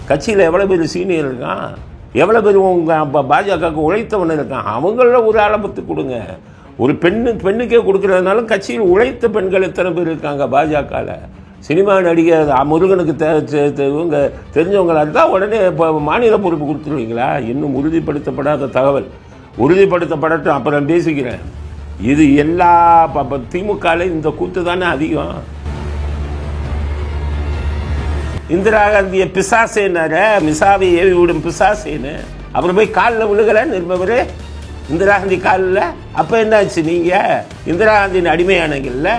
கட்சியில் எவ்வளோ பேர் சீனியர் இருக்கான், எவ்வளோ பேர் உங்கள் பாஜகவுக்கு உழைத்தவன் இருக்கான், அவங்கள ஒரு ஆலபத்து கொடுங்க. ஒரு பெண்ணுக்கே கொடுக்குறதுனாலும் கட்சியில் உழைத்த பெண்கள் எத்தனை பேர் இருக்காங்க பாஜகவில். சினிமா நடிகர் முருகனுக்கு இவங்க தெரிஞ்சவங்களா இருந்தால் உடனே இப்போ மாநில பொறுப்பு கொடுத்துருவீங்களா? இன்னும் உறுதிப்படுத்தப்படாத தகவல், உறுதிப்படுத்தப்படட்டும், அப்புறம் பேசிக்கிறேன். இது எல்லா திமுகவில் இந்த கூத்து தானே அதிகம். இந்திரா காந்தியை பிசாசேனார, மிசாவை ஏவி விடும் பிசாசேன்னு, அப்புறம் போய் காலில் விழுகல நிருபவரே இந்திரா காந்தி காலில். அப்போ என்னாச்சு? நீங்கள் இந்திரா காந்தியின் அடிமையானங்கள்ல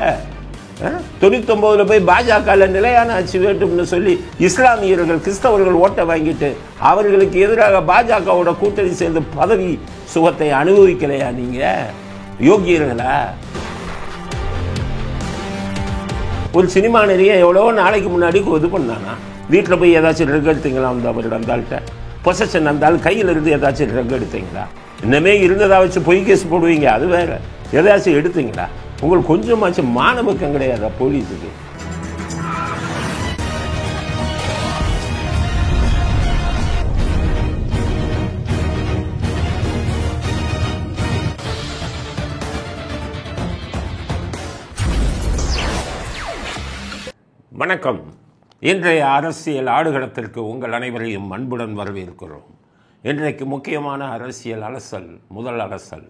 99 போய் பாஜகவில் நிலையான ஆட்சி வேண்டும்னு சொல்லி இஸ்லாமியர்கள் கிறிஸ்தவர்கள் ஓட்டை வாங்கிட்டு அவர்களுக்கு எதிராக பாஜகவோட கூட்டணி சேர்ந்து பதவி சுகத்தை அனுபவிக்கலையா? நீங்கள் யோகியர்களா? ஒரு சினிமா நடிகை எவ்வளோ நாளைக்கு முன்னாடி இது பண்ணானா, வீட்டில் போய் ஏதாச்சும் ட்ரக் எடுத்தீங்களா? அந்த ஆள்கிட்ட பொசஷன் அந்த ஆள் கையில் இருந்து ஏதாச்சும் ட்ரக் எடுத்தீங்களா? இன்னமே இருந்ததா வச்சு பொய் கேஸ் போடுவீங்க, அது வேற. ஏதாச்சும் எடுத்தீங்களா? உங்களுக்கு கொஞ்சமாச்சும் மானபக்கம் கிடையாதா போலீஸுக்கு? வணக்கம். இன்றைய அரசியல் ஆடுகளத்திற்கு உங்கள் அனைவரையும் அன்புடன் வரவேற்கிறோம். இன்றைக்கு முக்கியமான அரசியல் அலசல், முதல் அலசல்,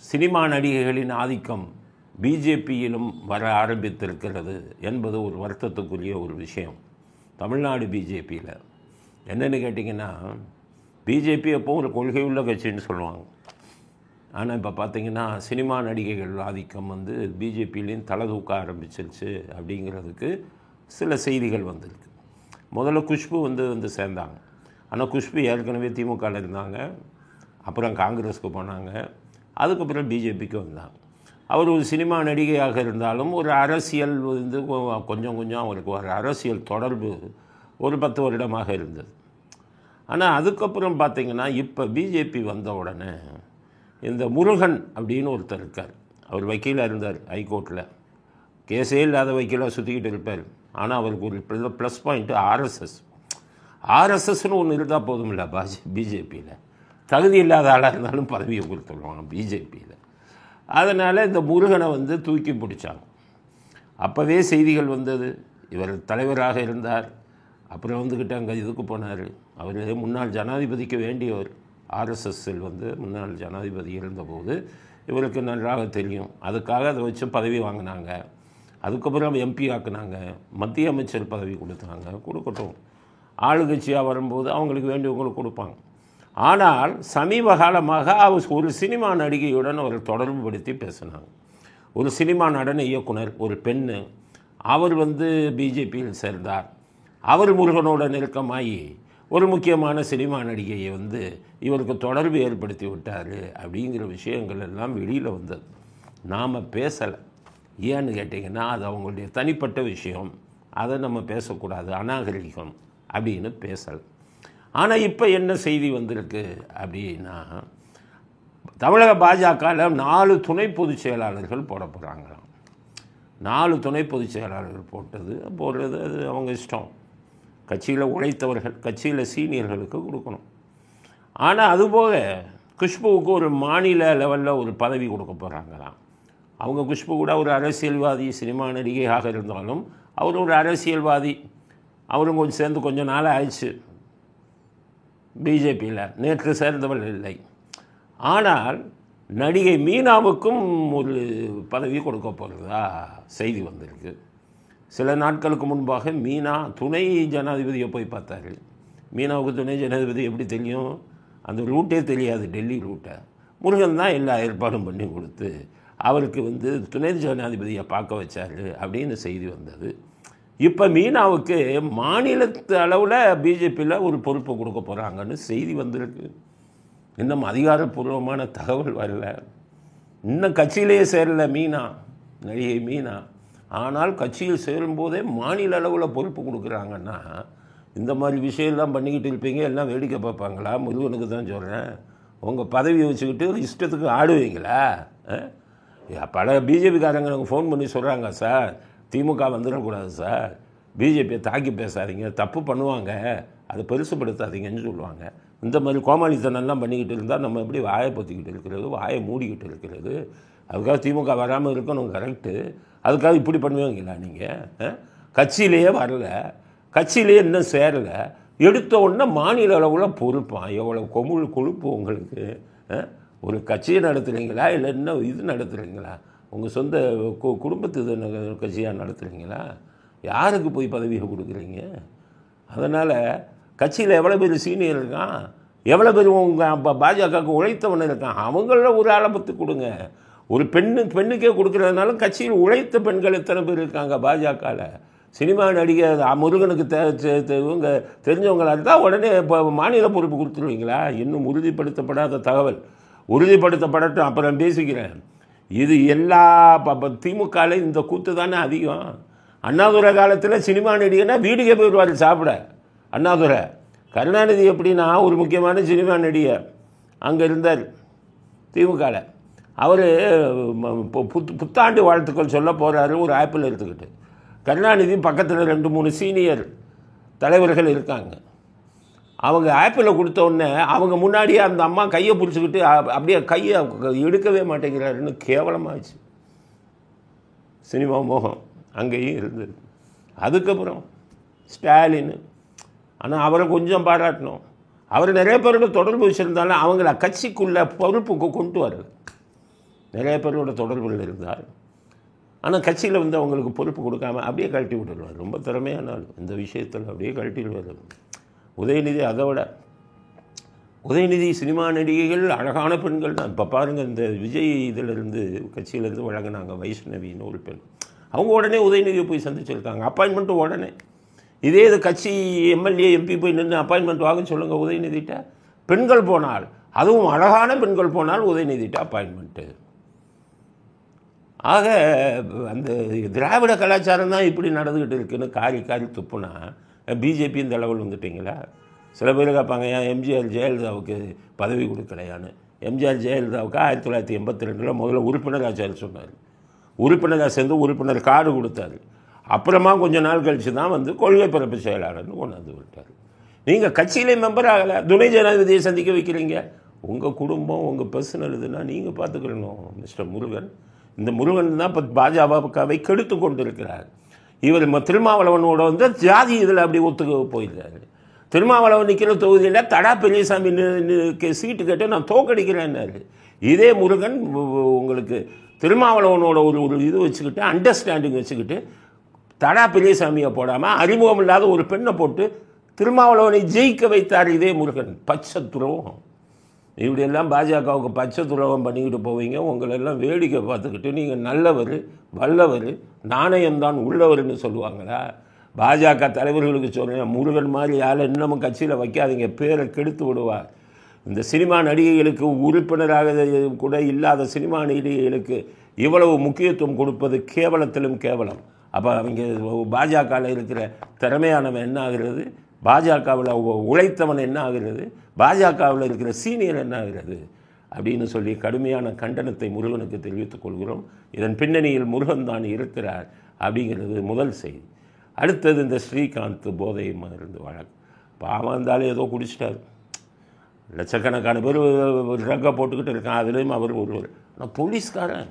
சினிமா நடிகைகளின் ஆதிக்கம் பிஜேபியிலும் வர ஆரம்பித்திருக்கிறது என்பது ஒரு வருத்தத்துக்குரிய ஒரு விஷயம். தமிழ்நாடு பிஜேபியில் என்னென்னு கேட்டிங்கன்னா, பிஜேபி எப்போ ஒரு கொள்கை உள்ள கட்சின்னு சொல்லுவாங்க. ஆனால் இப்போ பார்த்திங்கன்னா சினிமா நடிகைகள் ஆதிக்கம் பிஜேபியிலையும் தலை தூக்க ஆரம்பிச்சிருச்சு அப்படிங்கிறதுக்கு சில செய்திகள் வந்திருக்கு. முதல்ல குஷ்பு வந்து சேர்ந்தாங்க. ஆனால் குஷ்பு ஏற்கனவே திமுகவில் இருந்தாங்க, அப்புறம் காங்கிரஸுக்கு போனாங்க, அதுக்கப்புறம் பிஜேபிக்கு வந்தாங்க. அவர் ஒரு சினிமா நடிகையாக இருந்தாலும் ஒரு அரசியல் கொஞ்சம் அவருக்கு ஒரு அரசியல் தொடர்பு ஒரு 10 வருடமாக இருந்தது. ஆனால் அதுக்கப்புறம் பார்த்திங்கன்னா இப்போ பிஜேபி வந்த உடனே இந்த முருகன் அப்படின்னு ஒருத்தர் இருக்கார். அவர் வக்கீலாக இருந்தார் ஹைகோர்ட்டில், கேஸே இல்லாத வக்கீலாக சுற்றிக்கிட்டு இருப்பார். ஆனால் அவருக்கு ஒரு ப்ளஸ் பாயிண்ட்டு ஆர்எஸ்எஸ்ன்னு ஒன்று இருந்தால் போதும் இல்லை பிஜேபியில். தகுதி இல்லாத ஆளாக இருந்தாலும் பதவியை கொடுத்துருவாங்க பிஜேபியில். அதனால் இந்த முருகனை தூக்கி பிடிச்சாங்க. அப்போவே செய்திகள் வந்தது, இவர் தலைவராக இருந்தார், அப்புறம் அங்கே இதுக்கு போனார். அவர் முன்னாள் ஜனாதிபதிக்கு வேண்டியவர். ஆர்எஸ்எஸ்ஸில் முன்னாள் ஜனாதிபதி இருந்தபோது இவருக்கு நன்றாக தெரியும். அதுக்காக அதை வச்சு பதவி வாங்கினாங்க. அதுக்கப்புறம் எம்பி ஆக்குனாங்க, மத்திய அமைச்சர் பதவி கொடுக்கட்டும். ஆளுங்கட்சியாக வரும்போது அவங்களுக்கு வேண்டியவங்களுக்கு கொடுப்பாங்க. ஆனால் சமீப காலமாக அவர் ஒரு சினிமா நடிகையுடன் அவர் தொடர்பு படுத்தி பேசினாங்க. ஒரு சினிமா நடன இயக்குனர், ஒரு பெண்ணு, அவர் பிஜேபியில் சேர்ந்தார். அவர் முருகனோட நெருக்கமாகி ஒரு முக்கியமான சினிமா நடிகையை இவருக்கு தொடர்பு ஏற்படுத்தி விட்டார் அப்படிங்கிற விஷயங்கள் எல்லாம் வெளியில் வந்தது. நாம் பேசலை. ஏன்னு கேட்டிங்கன்னா அது அவங்களுடைய தனிப்பட்ட விஷயம், அதை நம்ம பேசக்கூடாது, அநாகரிகம் அப்படின்னு பேசலை. ஆனால் இப்போ என்ன செய்தி வந்திருக்கு அப்படின்னா, தமிழக பாஜகவில் 4 துணை பொதுச் செயலாளர்கள் போட போகிறாங்களாம். 4 துணை பொதுச் செயலாளர்கள் போடுறது அது அவங்க இஷ்டம். கட்சியில் உழைத்தவர்கள், கட்சியில் சீனியர்களுக்கு கொடுக்கணும். ஆனால் அதுபோக குஷ்புவுக்கு ஒரு மாநில லெவலில் ஒரு பதவி கொடுக்க போகிறாங்களாம். அவங்க குஷ்பு கூட ஒரு அரசியல்வாதி, சினிமா நடிகையாக இருந்தாலும் அவர் ஒரு அரசியல்வாதி. அவரும் சேர்ந்து கொஞ்சம் நாள் ஆயிடுச்சு பிஜேபியில், நேற்று சேர்ந்தவள் இல்லை. ஆனால் நடிகை மீனாவுக்கும் ஒரு பதவி கொடுக்க போகிறதா செய்தி வந்திருக்கு. சில நாட்களுக்கு முன்பாக மீனா துணை ஜனாதிபதியை போய் பார்த்தாரு. மீனாவுக்கு துணை ஜனாதிபதி எப்படி தெரியும்? அந்த ரூட்டே தெரியாது, டெல்லி ரூட்டை. முருகன் தான் எல்லா ஏற்பாடும் பண்ணி கொடுத்து அவருக்கு துணை ஜனாதிபதியை பார்க்க வச்சார் அப்படின்னு செய்தி வந்தது. இப்போ மீனாவுக்கு மாநிலத்து அளவில் பிஜேபியில் ஒரு பொறுப்பு கொடுக்க போகிறாங்கன்னு செய்தி வந்திருக்கு. இன்னும் அதிகாரப்பூர்வமான தகவல் வரல. இன்னும் கட்சியிலேயே சேரல நடிகை மீனா. ஆனால் கட்சியில் சேரும்போதே மாநில அளவில் பொறுப்பு கொடுக்குறாங்கன்னா இந்த மாதிரி விஷயம்லாம் பண்ணிக்கிட்டு இருப்பீங்க, எல்லாம் வேடிக்கை பார்ப்பாங்களா? முருகனுக்கு தான் சொல்கிறேன். உங்கள் பதவியை வச்சுக்கிட்டு இஷ்டத்துக்கு ஆடுவீங்களா? பல பிஜேபிக்காரங்க எனக்கு ஃபோன் பண்ணி சொல்கிறாங்க, சார் திமுக வந்துடக்கூடாது சார், பிஜேபியை தாக்கி பேசாதீங்க, தப்பு பண்ணுவாங்க, அதை பெருசுப்படுத்தாதீங்கன்னு சொல்லுவாங்க. இந்த மாதிரி கோமாளித்தனம்லாம் பண்ணிக்கிட்டு இருந்தால் நம்ம எப்படி வாயை பொத்திக்கிட்டு இருக்கிறது, வாயை மூடிக்கிட்டு இருக்கிறது? அதுக்காக திமுக வராமல் இருக்கணும், கரெக்டு. அதுக்காக இப்படி பண்ணுவீங்களா நீங்கள்? கட்சியிலேயே வரல, கட்சியிலேயே இன்னும் சேரலை, எடுத்த உடனே மாநில அளவில் பொறுப்பான். எவ்வளோ கொழுப்பு உங்களுக்கு? ஒரு கட்சியை நடத்துகிறீங்களா இல்லை இன்னும் இது நடத்துகிறீங்களா? உங்கள் சொந்த குடும்பத்து கட்சியாக நடத்துகிறீங்களா? யாருக்கு போய் பதவியை கொடுக்குறீங்க? அதனால் கட்சியில் எவ்வளோ பேர் சீனியர் இருக்கான், எவ்வளோ பேர் உங்கள் பாஜகவுக்கு உழைத்தவன் இருக்கான், அவங்கள ஒரு ஆளை பற்றி கொடுங்க. ஒரு பெண்ணுக்கே கொடுக்குறதுனாலும் கட்சியில் உழைத்த பெண்கள் எத்தனை பேர் இருக்காங்க பாஜகவில்? சினிமா நடிகர் முருகனுக்கு இவங்க தெரிஞ்சவங்களாக இருந்தால் உடனே இப்போ மாநில பொறுப்பு கொடுத்துருவீங்களா? இன்னும் உறுதிப்படுத்தப்படாத தகவல், உறுதிப்படுத்தப்படட்டும், அப்புறம் பேசிக்கிறேன். இது எல்லா திமுகவில் இந்த கூத்து தானே அதிகம். அண்ணாதுரை காலத்தில் சினிமா நடிகர்னா வீட்டுக்கே போயிடுவார் சாப்பிட. அண்ணாதுரை, கருணாநிதி எப்படின்னா ஒரு முக்கியமான சினிமா நடிகர் அங்கே இருந்தார் திமுகவில். அவர் புத்தாண்டு வாழ்த்துக்கள் சொல்ல போகிறாரு ஒரு ஆப்பிள் எடுத்துக்கிட்டு. கருணாநிதி பக்கத்தில் 2-3 சீனியர் தலைவர்கள் இருக்காங்க. அவங்க ஆப்பிளை கொடுத்த உடனே அவங்க முன்னாடியே அந்த அம்மா கையை பிடிச்சிக்கிட்டு அப்படியே கையை எடுக்கவே மாட்டேங்கிறாருன்னு கேவலமாகிடுச்சு. சினிமா மோகம் அங்கேயும் இருந்தது. அதுக்கப்புறம் ஸ்டாலின், ஆனால் அவரை கொஞ்சம் பாராட்டணும். அவர் நிறைய பேரோட தொடர்பு வச்சுருந்தாலும் அவங்கள கட்சிக்குள்ளே பொறுப்புக்கு கொண்டு வரல. நிறைய பேரோட தொடர்பில் இருந்தார், ஆனால் கட்சியில் வந்து அவங்களுக்கு பொறுப்பு கொடுக்காம அப்படியே கழட்டி விட்டுருவார். ரொம்ப திறமையான ஆள் இந்த விஷயத்தில், அப்படியே கழட்டிடுவார். உதயநிதி அதை விட, உதயநிதி சினிமா நடிகைகள் அழகான பெண்கள் தான். இப்போ பாருங்கள், இந்த விஜய் இதிலிருந்து கட்சியிலேருந்து வழங்கினாங்க வைஷ்ணவின்னு ஒரு பெண், அவங்க உடனே உதயநிதியை போய் சந்திச்சிருக்காங்க, அப்பாயின்மெண்ட்டு உடனே. இதே இது கட்சி எம்எல்ஏ எம்பி போய் நின்று அப்பாயின்மெண்ட் வாங்கன்னு சொல்லுங்கள் உதயநிதிட்ட. பெண்கள் போனால், அதுவும் அழகான பெண்கள் போனால் உதயநிதிட்ட அப்பாயின்மெண்ட்டு. ஆக அந்த திராவிட கலாச்சாரம் தான் இப்படி நடந்துக்கிட்டு இருக்குன்னு காரி துப்புனா பிஜேபி இந்த லெவல் வந்துட்டிங்களா? சில பேர் கேட்பாங்க, ஏன் எம்ஜிஆர் ஜெயலலிதாவுக்கு பதவி கொடுக்கலையான்னு. எம்ஜிஆர் ஜெயலலிதாவுக்கு 1982 முதல்ல உறுப்பினராக சேர சொன்னார். உறுப்பினராக சேர்ந்து உறுப்பினர் கார்டு கொடுத்தாரு. அப்புறமா கொஞ்ச நாள் கழித்து தான் வந்து கொள்கை பரப்பு செயலாளர்னு கொண்டாந்து விட்டார். நீங்கள் கட்சியிலே மெம்பர் ஆகலை, துணை ஜனாதிபதியை சந்திக்க வைக்கிறீங்க. உங்கள் குடும்பம் உங்கள் பர்சனல் இதுன்னா நீங்கள் பார்த்துக்கணும் மிஸ்டர் முருகன். இந்த முருகன் தான் இப்போ பாஜகவை கெடுத்து கொண்டு இருக்கிறார். இவர் திருமாவளவனோட வந்து ஜாதி இதில் அப்படி ஒத்துக்க போயிருக்காரு. திருமாவளவன் நிற்கிற தொகுதியில் தடா பெரியசாமி சீட்டு கேட்டு நான் தோக்கடிக்கிறேன்னாரு. இதே முருகன் உங்களுக்கு திருமாவளவனோட ஒரு இது வச்சுக்கிட்டு, அண்டர்ஸ்டாண்டிங் வச்சுக்கிட்டு, தடா பெரியசாமியை போடாமல் அறிமுகம் இல்லாத ஒரு பெண்ணை போட்டு திருமாவளவனை ஜெயிக்க வைத்தார் இதே முருகன். பச்சை துரோகம். இப்படியெல்லாம் பாஜகவுக்கு பச்சை துரோகம் பண்ணிக்கிட்டு போவீங்க. உங்களெல்லாம் வேடிக்கை பார்த்துக்கிட்டு நீங்கள் நல்லவர் வல்லவர் நாணயம்தான் உள்ளவர்னு சொல்லுவாங்களா? பாஜக தலைவர்களுக்கு சொல்கிறேன், முருகன் மாதிரி யாரை இன்னமும் கட்சியில் வைக்காதீங்க, பேரை கெடுத்து விடுவார். இந்த சினிமா நடிகைகளுக்கு உறுப்பினராக கூட இல்லாத சினிமா நடிகைகளுக்கு இவ்வளவு முக்கியத்துவம் கொடுப்பது கேவலத்திலும் கேவலம். அப்போ அவங்க பாஜகவில் இருக்கிற திறமையானவன் என்ன ஆகிறது, பாஜகவில் உழைத்தவன் என்ன ஆகிறது, பாஜகவில் இருக்கிற சீனியர் என்ன ஆகிறது அப்படின்னு சொல்லி கடுமையான கண்டனத்தை முருகனுக்கு தெரிவித்துக் கொள்கிறோம். இதன் பின்னணியில் முருகன் தான் இருக்கிறார் அப்படிங்கிறது முதல் செய்தி. அடுத்தது இந்த ஸ்ரீகாந்த் போதை மருந்து வழக்கு. பாவம் இருந்தாலும் ஏதோ குடிச்சிட்டார். லட்சக்கணக்கான பேர் ட்ரக்கை போட்டுக்கிட்டு இருக்கான், அதுலேயும் அவர் ஒருவர். ஆனால் போலீஸ்காரன்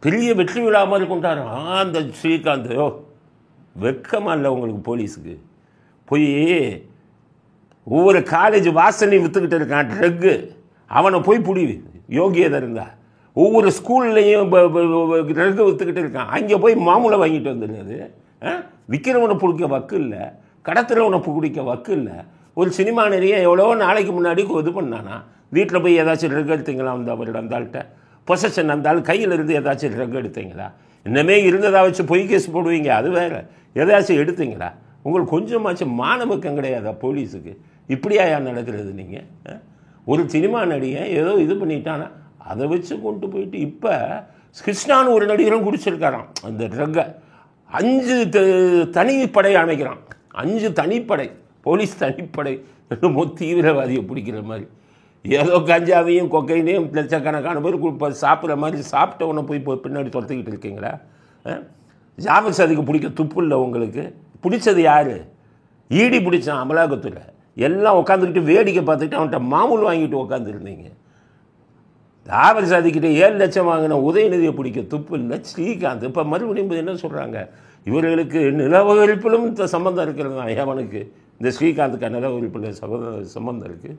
பெரிய வெற்றி விழா மாதிரி கொண்டாரு. அந்த ஸ்ரீகாந்த் வெக்கமாக இல்லை உங்களுக்கு போலீஸுக்கு? போய் ஒவ்வொரு காலேஜ் வாசனையும் விற்றுக்கிட்டு இருக்கான் ட்ரக்கு, அவனை போய் பிடி யோகியதை இருந்தா. ஒவ்வொரு ஸ்கூல்லையும் ட்ரக்கு விற்றுக்கிட்டு இருக்கான், அங்கே போய் மாமூலை வாங்கிட்டு வந்துடுறது. விற்கிறவனை பிடிக்க வக்கு இல்லை, கடத்துறவனை பிடிக்க வக்கு இல்லை. ஒரு சினிமா நிறைய எவ்வளோ நாளைக்கு முன்னாடி இது பண்ணானா, வீட்டில் போய் ஏதாச்சும் ட்ரக் எடுத்தீங்களா? அந்த அவரோட அந்தாள்கிட்ட பொசஷன் இருந்தாலும் கையில் இருந்து ஏதாச்சும் ட்ரக் எடுத்தீங்களா? இன்னமே இருந்ததாக வச்சு பொய் கேஸ் போடுவீங்க, அது வேறு. ஏதாச்சும் எடுத்தீங்களா? உங்களுக்கு கொஞ்சமாச்சும் மானபக்கம் கிடையாதா போலீஸுக்கு? இப்படியா நடக்கிறது? நீங்கள் ஒரு சினிமா நடிகை ஏதோ இது பண்ணிட்டானா அதை வச்சு கொண்டு போயிட்டு இப்போ கிருஷ்ணான்னு ஒரு நடிகரும் குடிச்சிருக்காராம் அந்த ட்ரக்கை. 5 தனிப்படை அமைக்கிறான், 5 தனிப்படை, போலீஸ் தனிப்படை, தீவிரவாதியை பிடிக்கிற மாதிரி. ஏதோ கஞ்சாவையும் கொக்கைனையும் லட்சக்கணக்கான பேர் சாப்பிட்ற மாதிரி சாப்பிட்டவனை போய் பின்னாடி துரத்துக்கிட்டு இருக்கீங்களா? ஜாபர் சாதிக்கு பிடிக்க துப்பு இல்லை உங்களுக்கு. பிடிச்சது யார்? ஈடி பிடிச்சான் அமலாக்கத்தில். எல்லாம் உட்காந்துக்கிட்டு வேடிக்கை பார்த்துக்கிட்டு அவன்கிட்ட மாமூல் வாங்கிட்டு உட்காந்துருந்தீங்க. ஜாபர் சாதிக்கிட்ட 7 லட்சம் வாங்கின உதயநிதியை பிடிக்க துப்பு இல்லை ஸ்ரீகாந்த். இப்போ மறுபடியும் என்ன சொல்கிறாங்க, இவர்களுக்கு நிலவரிப்பிலும் சம்மந்தம் இருக்கிறது தான். அவனுக்கு இந்த ஸ்ரீகாந்துக்கு நிலவரிப்பில் சம்மந்தம் இருக்குது.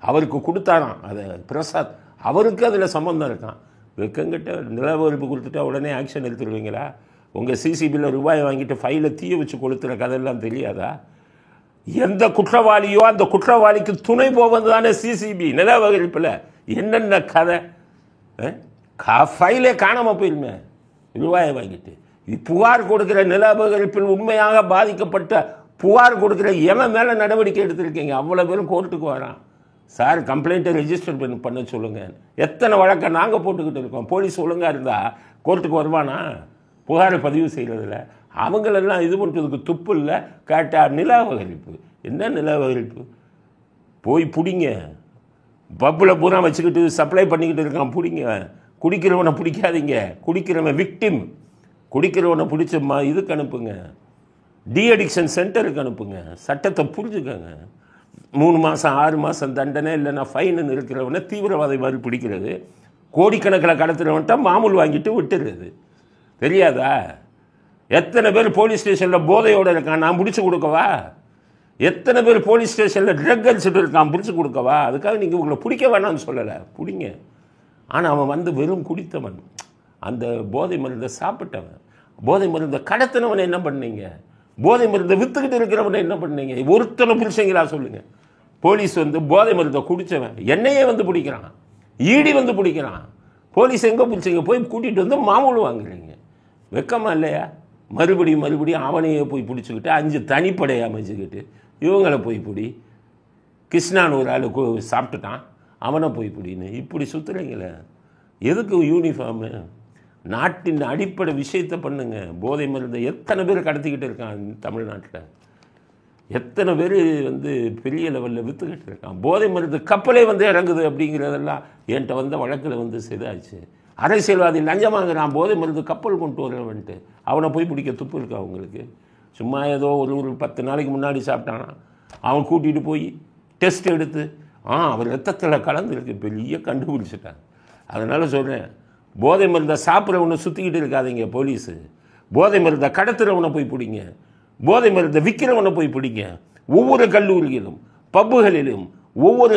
அவருக்கு கொடுத்தாராம் அதை பிரசாத், அவருக்கு அதில் சம்மந்தம் இருக்கான். வெக்கங்கிட்ட நிலவரிப்பு கொடுத்துட்டா உடனே ஆக்ஷன் எடுத்துருவீங்களா? உங்கள் சிசிபியில் ரூபாயை வாங்கிட்டு ஃபைலை தீய வச்சு கொளுத்துற கதையெல்லாம் தெரியாதா? எந்த குற்றவாளியோ அந்த குற்றவாளிக்கு துணை போவது தானே சிசிபி. நிலவரிப்பில் என்னென்ன கதை, ஃபைலே காணாமல் போயிருமே ரூபாயை வாங்கிட்டு. புகார் கொடுக்குற நிலவரிப்பில் உண்மையாக பாதிக்கப்பட்ட புகார் கொடுக்குற எவன் மேலே நடவடிக்கை எடுத்திருக்கீங்க? அவ்வளோ பேரும் கோர்ட்டுக்கு வரான். சார் கம்ப்ளைண்ட்டை ரெஜிஸ்டர் பண்ண சொல்லுங்கள். எத்தனை வழக்கை நாங்கள் போட்டுக்கிட்டு இருக்கோம். போலீஸ் ஒழுங்காக இருந்தால் கோர்ட்டுக்கு வருவானா? புகாரை பதிவு செய்கிறதில்ல. அவங்களெல்லாம் இது பண்ணுறதுக்கு துப்பு இல்லை. கேட்டால் நிலவரிப்பு. என்ன நிலவரிப்பு? போய் பிடிங்க. பப்பில் பூரா வச்சுக்கிட்டு சப்ளை பண்ணிக்கிட்டு இருக்கான், பிடிங்க. குடிக்கிறவனை பிடிக்காதீங்க. குடிக்கிறவன் விக்டிம். குடிக்கிறவனை பிடிச்ச இதுக்கு அனுப்புங்க, டி அடிக்ஷன் சென்டருக்கு அனுப்புங்க. சட்டத்தை புரிஞ்சுக்கங்க. 3 மாதம் 6 மாதம் தண்டனை இல்லைன்னா ஃபைனு இருக்கிறவனை தீவிரவாதி மாதிரி பிடிக்கிறது. கோடிக்கணக்கில் கடத்துறவன்ட்ட மாமூல் வாங்கிட்டு விட்டுடுறது தெரியாதா? எத்தனை பேர் போலீஸ் ஸ்டேஷனில் போதையோடு இருக்கான், நான் பிடிச்சி கொடுக்கவா? எத்தனை பேர் போலீஸ் ஸ்டேஷனில் ட்ரக் அடிச்சுட்டு இருக்கான், பிடிச்சி கொடுக்கவா? அதுக்காக நீங்கள் உங்களை பிடிக்க வேணாம்னு சொல்லலை, பிடிங்க. ஆனால் அவன் வந்து வெறும் குடித்தவன், அந்த போதை மருந்தை சாப்பிட்டவன், போதை மருந்தை கடத்தினவனை என்ன பண்ணீங்க? போதை மருந்தை விற்றுக்கிட்டு இருக்கிறவனை என்ன பண்ணீங்க? ஒருத்தனை பிடிச்சிங்களா சொல்லுங்கள்? போலீஸ் வந்து போதை மருந்தை குடித்தவன் என்னையே வந்து பிடிக்கிறான், ஈடி வந்து பிடிக்கிறான். போலீஸ் எங்கே பிடிச்சிங்க? போய் கூட்டிகிட்டு வந்து மாமூல் வாங்குறீங்க. வெக்கமா இல்லையா? மறுபடியும் அவனையே போய் பிடிச்சிக்கிட்டு 5 தனிப்படையை அமைச்சுக்கிட்டு இவங்களை போய் பிடி. கிருஷ்ணான்னு ஒரு ஆள் சாப்பிட்டுட்டான், அவனை போய் பிடின்னு இப்படி சுற்றுறீங்களே. எதுக்கு யூனிஃபார்மு? நாட்டின் அடிப்படை விஷயத்தை பண்ணுங்க. போதை மருந்தை எத்தனை பேர் கடத்திக்கிட்டு இருக்கான் தமிழ்நாட்டில்? எத்தனை பேர் வந்து பெரிய லெவலில் விற்றுக்கிட்டு இருக்கான்? போதை மருந்து கப்பலே வந்து இறங்குது அப்படிங்கிறதெல்லாம் என்கிட்ட வந்த வழக்கில் வந்து செய்தாச்சு. அரசியல்வாதி லஞ்சம் வாங்குறான், போதை மருந்து கப்பல் கொண்டு வரவன்ட்டு. அவனை போய் பிடிக்க துப்பு இருக்கா அவங்களுக்கு? சும்மா ஏதோ ஒரு 10 நாளைக்கு முன்னாடி சாப்பிட்டானா, அவன் கூட்டிகிட்டு போய் டெஸ்ட் எடுத்து அவர் ரத்தத்தில் கலந்துருக்கு, பெரிய கண்டுபிடிச்சிட்டாங்க. அதனால் சொல்கிறேன், போதை மருந்தை சாப்பிட்றவனை சுற்றிக்கிட்டு இருக்காதீங்க போலீஸு. போதை மருந்தை கடத்துறவனை போய் பிடிங்க. போதை மருந்தை விற்கிறவனை போய் பிடிங்க. ஒவ்வொரு கல்லூரியிலும், பப்புகளிலும், ஒவ்வொரு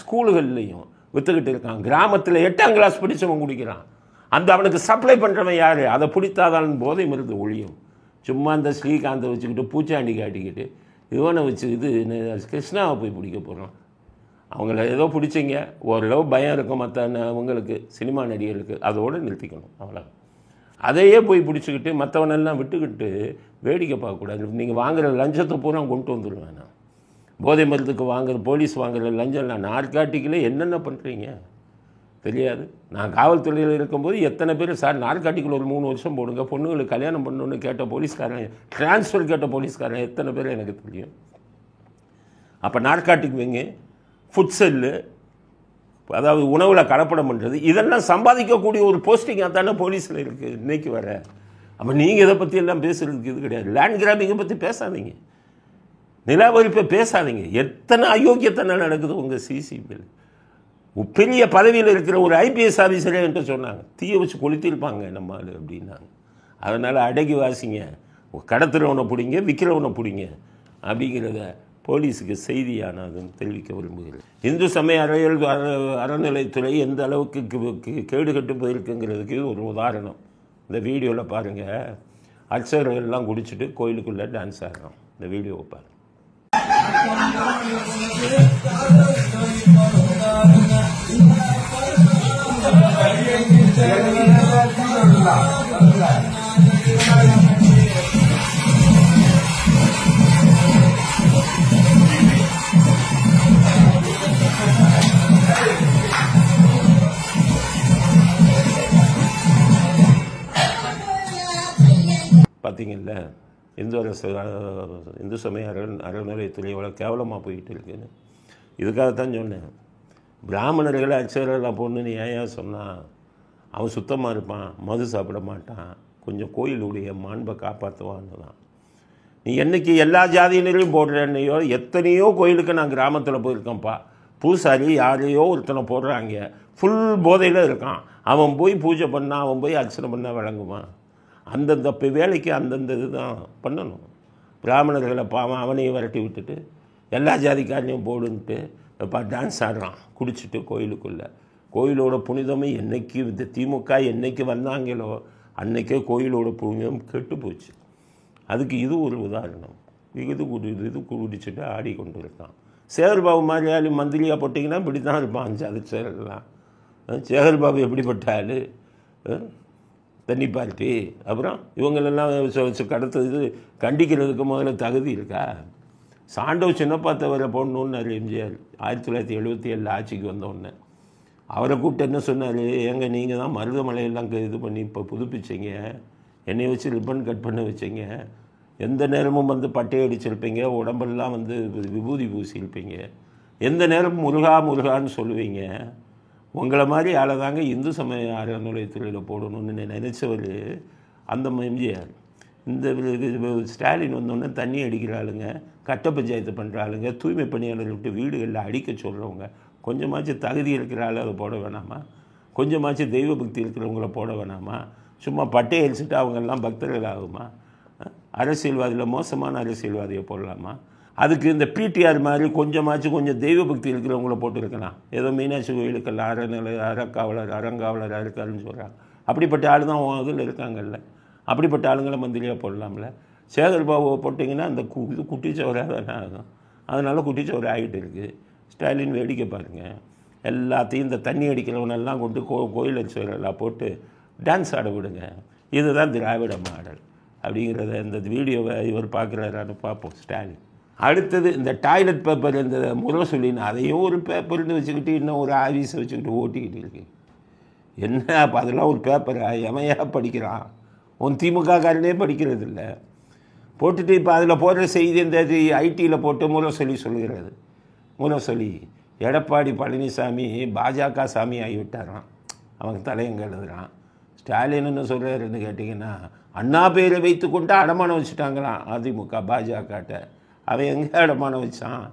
ஸ்கூலுகள்லையும் விற்றுக்கிட்டு இருக்கான். கிராமத்தில் 8ஆம் கிளாஸ் படித்தவன் குடிக்கிறான். அந்த அவனுக்கு சப்ளை பண்ணுறவன் யார்? அதை பிடித்தாதான் போதை மருந்து ஒழியும். சும்மா இந்த ஸ்ரீகாந்தை வச்சுக்கிட்டு பூச்சாண்டி காட்டிக்கிட்டு இவனை வச்சு கிருஷ்ணாவை போய் பிடிக்க போகிறான். அவங்கள ஏதோ பிடிச்சிங்க, ஓரளவு பயம் இருக்கும் மற்ற அவங்களுக்கு, சினிமா நடிகர்களுக்கு, அதோடு நிறுத்திக்கணும். அவ்வளோ அதையே போய் பிடிச்சிக்கிட்டு மற்றவனெல்லாம் விட்டுக்கிட்டு வேடிக்கை பார்க்கக்கூடாது. நீங்கள் வாங்குகிற லஞ்சத்தை பூரா கொண்டு வந்துடுவேன் நான். போதை மருந்துக்கு வாங்குற போலீஸ் வாங்குகிற லஞ்சம் நான் நார்காட்டிக்கில் என்னென்ன பண்ணுறீங்க தெரியாது. நான் காவல்துறையில் இருக்கும்போது எத்தனை பேர் சார் நார்காட்டிக்கில் ஒரு 3 வருஷம் போடுங்க, பொண்ணுங்களுக்கு கல்யாணம் பண்ணணுன்னு கேட்ட போலீஸ்காரன், டிரான்ஸ்ஃபர் கேட்ட போலீஸ்காரன் எத்தனை பேர் எனக்கு தெரியும். அப்போ நார்காட்டிக் வைங்க, ஃபுட் செல்லு, அதாவது உணவில் கலப்படம் பண்ணுறது, இதெல்லாம் சம்பாதிக்கக்கூடிய ஒரு போஸ்டிங்காக தானே போலீஸில் இருக்குது இன்றைக்கி வர. அப்போ நீங்கள் இதை பற்றி எல்லாம் பேசுகிறதுக்கு இது கிடையாது. லேண்ட் கிராபிங்கை பற்றி பேசாதீங்க, நிலவரிப்பை பேசாதீங்க. எத்தனை அயோக்கியத்தனை நடக்குது உங்கள் சிசிபியில். பெரிய பதவியில் இருக்கிற ஒரு ஐபிஎஸ் ஆஃபீஸரே என்கிட்ட சொன்னாங்க, தீயை வச்சு கொளுத்திருப்பாங்க நம்ம ஆள் அப்படின்னாங்க. அதனால் அடங்கி வாசிங்க, கடத்துறவனை பிடிங்க, விற்கிறவனை பிடிங்க அப்படிங்கிறத போலீஸுக்கு செய்தியானதுன்னு தெரிவிக்க விரும்புகிறேன். இந்து சமய அறநிலைத்துறை எந்த அளவுக்கு கேடு கட்டு போயிருக்குங்கிறதுக்கு ஒரு உதாரணம் இந்த வீடியோவில் பாருங்கள். அர்ச்சகர்கள்லாம் குடிச்சிட்டு கோயிலுக்குள்ளே டான்ஸ் ஆடுறோம். இந்த வீடியோவை பாருங்கள். பார்த்தீங்கல்ல, இந்து சமய அறநிலையத்துறை எவ்வளோ கேவலமாக போயிட்டு இருக்குன்னு. இதுக்காகத்தான் சொன்னேன், பிராமணர்களை அர்ச்சகர்களாக பொண்ணுன்னு ஏன் சொன்னான்? அவன் சுத்தமாக இருப்பான், மது சாப்பிட மாட்டான், கொஞ்சம் கோயிலுடைய மாண்பை காப்பாற்றுவான்னு தான். நீ என்றைக்கு எல்லா ஜாதியினரையும் போடுறேன்னையோ, எத்தனையோ கோயிலுக்கு நான் கிராமத்தில் போயிருக்கேன்ப்பா, பூசாரி யாரையோ ஒருத்தனை போடுறாங்க, ஃபுல் போதையில் இருக்கான், அவன் போய் பூஜை பண்ணால், அவன் போய் அர்ச்சனை பண்ணால் விளங்குமா? அந்தந்த வேலைக்கு அந்தந்த இது தான் பண்ணணும். பிராமணர்களை பாவம் அவனையும் விரட்டி விட்டுட்டு எல்லா ஜாதிக்காரனையும் போடுன்ட்டு இப்போ டான்ஸ் ஆடுறான் குடிச்சிட்டு கோயிலுக்குள்ளே. கோயிலோட புனிதமே என்றைக்கு இந்த திமுக என்றைக்கு வந்தாங்களோ அன்றைக்கே கோயிலோட புனிதம் கெட்டு போச்சு. அதுக்கு இது ஒரு உதாரணம். இது குடிச்சிட்டு ஆடி கொண்டு இருக்கான். சேகர்பாபு மாதிரி மந்திரியாக போட்டிங்கன்னா இப்படி தான் இருப்பான். அது சேகர்லாம் சேகர்பாபு எப்படிப்பட்ட ஆள்? தண்ணி பார்ட்டி. அப்புறம் இவங்களெல்லாம் கடத்தது கண்டிக்கிறதுக்கு முதல்ல தகுதி இருக்கா? சாண்டோ சின்னப்பா தவிர போடணுன்னு எம்ஜிஆர் 1977 ஆட்சிக்கு வந்தோடனே அவரை கூப்பிட்டு என்ன சொன்னார், ஏங்க நீங்கள் தான் மருதமலையெல்லாம் இது பண்ணி இப்போ புதுப்பிச்சிங்க, என்னை வச்சு ரிப்பன் கட் பண்ண வச்சிங்க, எந்த நேரமும் வந்து பட்டையை அடிச்சிருப்பீங்க, உடம்பெல்லாம் வந்து விபூதி பூசியிருப்பீங்க, எந்த நேரமும் முருகா முருகான்னு சொல்லுவீங்க, உங்களை மாதிரி ஆளை தாங்க இந்து சமய அறநிலையத்துறையில் போடணும்னு நினச்சவர் அந்த எம்ஜிஆர். இந்த ஸ்டாலின் வந்தோடனே தண்ணி அடிக்கிற ஆளுங்க, கட்ட பஞ்சாயத்து பண்ணுற ஆளுங்க, தூய்மை பணியாளர் விட்டு வீடுகளில் அடிக்க சொல்கிறவங்க, கொஞ்சமாச்சும் தகுதி இருக்கிற ஆள் அதை போட வேணாமா? கொஞ்சமாச்சும் தெய்வ பக்தி இருக்கிறவங்கள போட வேணாமா? சும்மா பட்டையை அடிச்சுட்டு அவங்கெல்லாம் பக்தர்கள் ஆகுமா? அரசியல்வாதியில் மோசமான அரசியல்வாதியை போடலாமா? அதுக்கு இந்த பிடிஆர் மாதிரி கொஞ்சம் தெய்வ பக்தி இருக்கிறவங்கள போட்டுருக்கலாம். ஏதோ மீனாட்சி கோயிலுக்கெல்லாம் அறங்காவலராக இருக்காருன்னு சொல்கிறாங்க. அப்படிப்பட்ட ஆள் தான் அதில் இருக்காங்கல்ல. அப்படிப்பட்ட ஆளுங்களை மந்திரியாக போடலாம்ல. சேகர்பாபுவை போட்டிங்கன்னா அந்த இது குட்டிச்சவராக தானே ஆகும். அதனால் குட்டிச்சவர் ஆகிட்டு இருக்குது. ஸ்டாலின் வேடிக்கை பாருங்கள். எல்லாத்தையும் இந்த தண்ணி அடிக்கிறவனெல்லாம் கொண்டு கோயில் அடிச்சவரெல்லாம் போட்டு டான்ஸ் ஆட விடுங்க. இதுதான் திராவிட மாடல் அப்படிங்கிறத இந்த வீடியோவை இவர் பார்க்குறாரான்னு பார்ப்போம் ஸ்டாலின். அடுத்தது இந்த டாய்லெட் பேப்பர், இந்த முரசொலின்னு அதையும் ஒரு பேப்பர்னு வச்சுக்கிட்டு இன்னும் ஒரு ஆஃபீஸை வச்சுக்கிட்டு ஓட்டிக்கிட்டு இருக்கு. என்ன அப்போ அதெல்லாம் ஒரு பேப்பரா? எமையாக படிக்கிறான். உன் திமுககாரனே படிக்கிறது இல்லை. போட்டுட்டு இப்போ அதில் போடுற செய்தி இந்த ஐடியில் போட்டு முரசொலி சொல்லுகிறது. முரசொலி எடப்பாடி பழனிசாமி பாஜக சாமி ஆகிவிட்டாரான், அவங்க தலையங்க எழுதுகிறான். ஸ்டாலின் என்ன சொல்கிறாருன்னு கேட்டிங்கன்னா, அண்ணா பேரை வைத்து கொண்டு அடமானம் வச்சுட்டாங்களாம் அதிமுக பாஜகட்ட. அவன் எங்கே அடமானம் வச்சான்?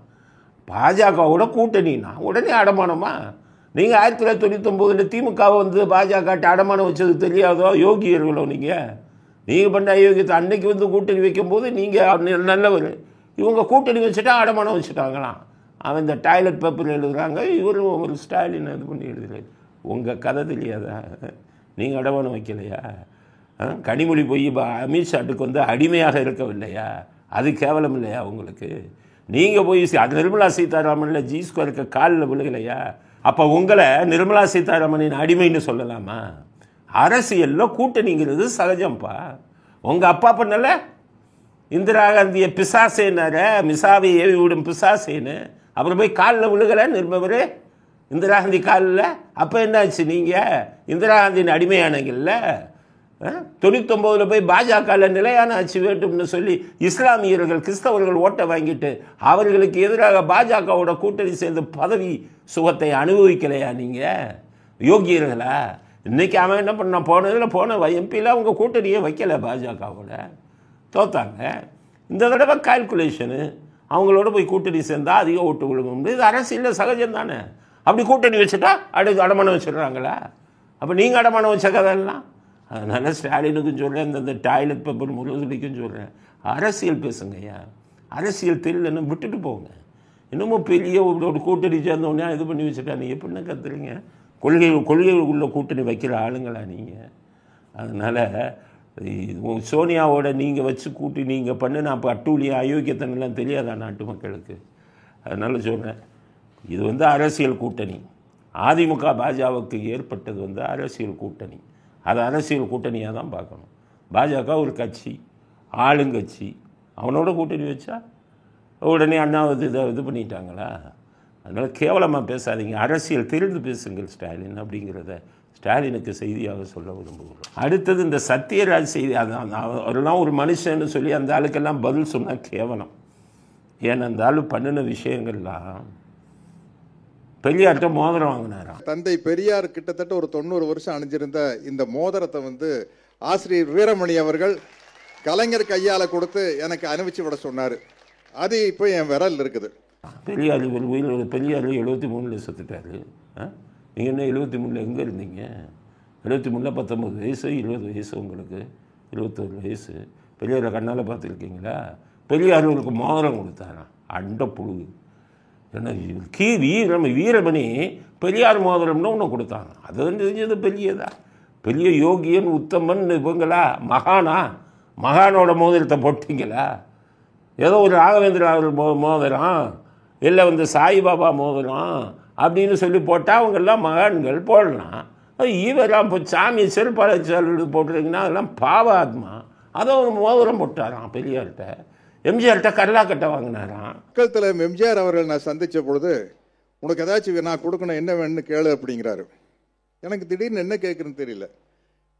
பாஜகவோட கூட்டணினா உடனே அடமானமா? நீங்கள் 1999 திமுகவை வந்து பாஜகட்ட அடமானம் வச்சது தெரியாதோ? யோகியர்களோ நீங்கள் பண்ண அயோக்கியத்தை அன்னைக்கு வந்து கூட்டணி வைக்கும்போது நீங்கள் நல்லவர், இவங்க கூட்டணி வச்சுட்டா அடமானம் வச்சுட்டாங்களாம். அவன் இந்த டாய்லெட் பேப்பர் எழுதுகிறாங்க, இவரும் ஒரு ஸ்டாலின் இது பண்ணி எழுதுகிறாரு. உங்கள் கதை தெரியாதா? நீங்கள் அடமானம் வைக்கலையா? கனிமொழி போய் அமித்ஷாட்டுக்கு வந்து அடிமையாக இருக்கவில்லையா? அது கேவலம் இல்லையா உங்களுக்கு? நீங்கள் போய் நிர்மலா சீதாராமனில் G2 காலில் விழுகலையா? அப்போ உங்களை நிர்மலா சீதாராமனின் அடிமைன்னு சொல்லலாமா? அரசியலில் கூட்டணிங்கிறது சகஜம்ப்பா. உங்கள் அப்பா பண்ணல இந்திரா காந்தியை பிசாசேனார, மிசாவை ஏவி விடும் பிசாசேன்னு, அப்புறம் போய் காலில் விழுகலை நிர்மவரே இந்திரா காந்தி காலில். அப்போ என்னாச்சு? நீங்கள் இந்திரா காந்தியின் அடிமையானங்கள்ல. 99 போய் பாஜகவில் நிலையான ஆட்சி வேண்டும்னு சொல்லி இஸ்லாமியர்கள் கிறிஸ்தவர்கள் ஓட்டை வாங்கிட்டு அவர்களுக்கு எதிராக பாஜகவோட கூட்டணி சேர்ந்து பதவி சுகத்தை அனுபவிக்கலையா? நீங்கள் யோகியர்களா? இன்றைக்கி அவன் என்ன பண்ணான்? போன எம்பியில் அவங்க கூட்டணியே வைக்கலை, பாஜகவோட தோத்தாங்க. இந்த தடவை கால்குலேஷனு, அவங்களோட போய் கூட்டணி சேர்ந்தால் அதிக ஓட்டு விழுகும். இது அரசியலில் சகஜம் தானே. அப்படி கூட்டணி வச்சுட்டா அடமானம் வச்சுடுறாங்களா? அப்போ நீங்கள் அடமானம் வச்ச கதையெல்லாம். அதனால் ஸ்டாலினுக்கும் சொல்கிறேன், இந்த டாய்லெட் பேப்பர் முரசொலிக்கும் சொல்கிறேன், அரசியல் பேசுங்கய்யா. அரசியல் தெரியலன்னு விட்டுட்டு போங்க. இன்னமும் பெரிய ஒரு கூட்டணி சேர்ந்தோடனே இது பண்ணி வச்சுட்டா நீங்கள் எப்படின்னா கத்துறீங்க? கொள்கைகளுக்குள்ள கூட்டணி வைக்கிற ஆளுங்களா நீங்கள்? அதனால் சோனியாவோட நீங்கள் வச்சு கூட்டி நீங்கள் பண்ணின அப்போ அட்டூழிய அயோக்கியத்தனெல்லாம் தெரியாதா நாட்டு மக்களுக்கு? அதனால் சொல்கிறேன், இது வந்து அரசியல் கூட்டணி. அதிமுக பாஜகவுக்கு ஏற்பட்டது வந்து அரசியல் கூட்டணி. அது அரசியல் கூட்டணியாக தான் பார்க்கணும். பாஜக ஒரு கட்சி, ஆளுங்கட்சி, அவனோட கூட்டணி வச்சா உடனே அண்ணாவது இது பண்ணிட்டாங்களா? அதனால் கேவலமாக பேசாதீங்க, அரசியல் தெரிந்து பேசுங்கள் ஸ்டாலின் அப்படிங்கிறத ஸ்டாலினுக்கு செய்தியாக சொல்ல விரும்புகிறோம். அடுத்தது இந்த சத்யராஜ் செய்தி, அவரெல்லாம் ஒரு மனுஷன்னு சொல்லி அந்த ஆளுக்கெல்லாம் பதில் சொன்னால் கேவலம். ஏன்னா அந்த ஆளு பண்ணின விஷயங்கள்லாம், பெரியார்கிட்ட மோதிரம் வாங்கினாராம். தந்தை பெரியார் கிட்டத்தட்ட ஒரு 90 வருஷம் அணிஞ்சிருந்த இந்த மோதிரத்தை வந்து ஆசிரியர் வீரமணி அவர்கள் கலைஞர் கையால் கொடுத்து எனக்கு அனுப்பிச்சு விட சொன்னார். அது இப்போ என் விரல் இருக்குது. பெரியார் பெரியார் 73 செத்துட்டார். நீங்கள் என்ன 73 எங்கே இருந்தீங்க? 73 19 வயசு, 20 வயசு, உங்களுக்கு 21 வயசு. பெரியாரை கண்ணால் பார்த்துருக்கீங்களா? பெரியார் உங்களுக்கு மோதிரம் கொடுத்தாராம், அண்ட புழு. ஏன்னா வீரமணி பெரியார் மோதிரம்னு ஒன்று கொடுத்தாங்க. அது தெரிஞ்சது பெரியதா? பெரிய யோகியன் உத்தமன் இவங்களா? மகானோட மோதிரத்தை போட்டிங்களா? ஏதோ ஒரு ராகவேந்திர மோதிரம், இல்லை சாய்பாபா மோதிரம் அப்படின்னு சொல்லி போட்டால் அவங்கெல்லாம் மகான்கள் போடலாம். ஈவரெல்லாம் இப்போ சாமியை செருப்பாளர் போட்டுருங்கன்னா அதெல்லாம் பாவாத்மா. அதை ஒரு மோதிரம் போட்டாராம் பெரியார்கிட்ட. எம்ஜிஆர்கிட்ட கல்லாக்கட்டை வாங்கினாராம். மக்கள் தலைவர் எம்ஜிஆர் அவர்கள் நான் சந்தித்த பொழுது, உனக்கு ஏதாச்சும் நான் கொடுக்கணும், என்ன வேணும்னு கேளு அப்படிங்கிறாரு. எனக்கு திடீர்னு என்ன கேட்குறேன்னு தெரியல.